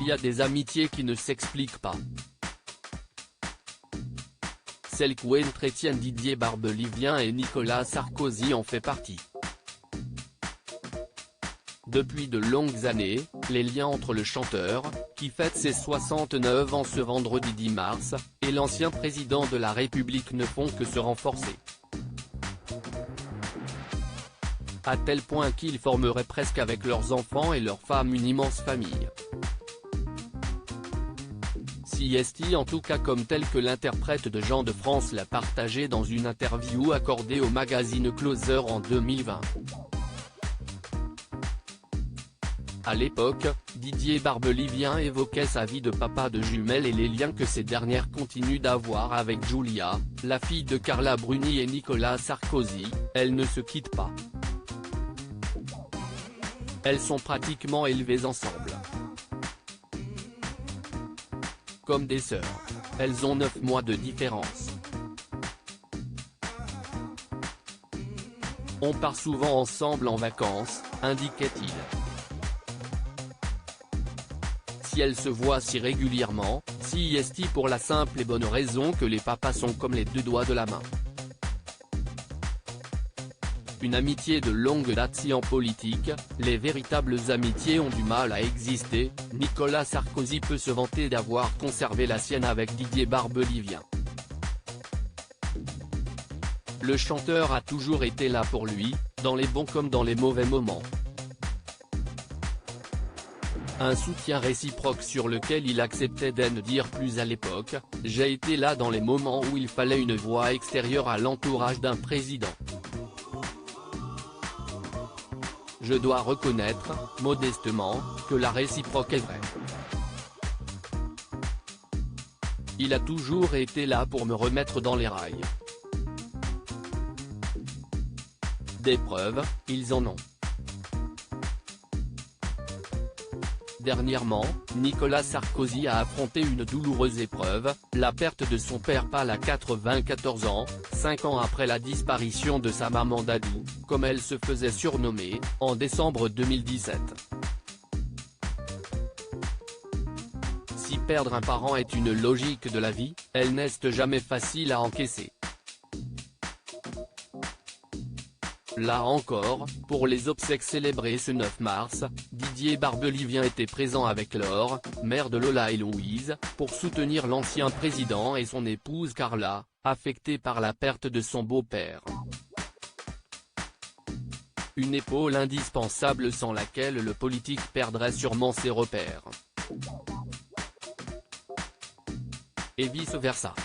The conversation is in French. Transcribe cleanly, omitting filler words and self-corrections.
y a des amitiés qui ne s'expliquent pas. Celle qu'entretiennent Didier Barbelivien et Nicolas Sarkozy en fait partie. Depuis de longues années, les liens entre le chanteur, qui fête ses 69 ans ce vendredi 10 mars, et l'ancien président de la République ne font que se renforcer. À tel point qu'ils formeraient presque avec leurs enfants et leurs femmes une immense famille. CST en tout cas comme tel que l'interprète de Jean de France l'a partagé dans une interview accordée au magazine Closer en 2020. À l'époque, Didier Barbelivien évoquait sa vie de papa de jumelles et les liens que ces dernières continuent d'avoir avec Julia, la fille de Carla Bruni et Nicolas Sarkozy. Elles ne se quittent pas. Elles sont pratiquement élevées ensemble. Comme des sœurs. Elles ont 9 mois de différence. On part souvent ensemble en vacances, indiquait-il. Si elles se voient si régulièrement, CST pour la simple et bonne raison que les papas sont comme les deux doigts de la main. Une amitié de longue date. Si en politique, les véritables amitiés ont du mal à exister, Nicolas Sarkozy peut se vanter d'avoir conservé la sienne avec Didier Barbelivien. Le chanteur a toujours été là pour lui, dans les bons comme dans les mauvais moments. Un soutien réciproque sur lequel il acceptait d'en dire plus à l'époque. J'ai été là dans les moments où il fallait une voix extérieure à l'entourage d'un président. Je dois reconnaître, modestement, que la réciproque est vraie. Il a toujours été là pour me remettre dans les rails. Des preuves, ils en ont. Dernièrement, Nicolas Sarkozy a affronté une douloureuse épreuve, la perte de son père Paul à 94 ans, 5 ans après la disparition de sa maman Dadou, comme elle se faisait surnommer, en décembre 2017. Si perdre un parent est une logique de la vie, elle n'est jamais facile à encaisser. Là encore, pour les obsèques célébrées ce 9 mars, Didier Barbelivien était présent avec Laure, mère de Lola et Louise, pour soutenir l'ancien président et son épouse Carla, affectée par la perte de son beau-père. Une épaule indispensable sans laquelle le politique perdrait sûrement ses repères. Et vice-versa.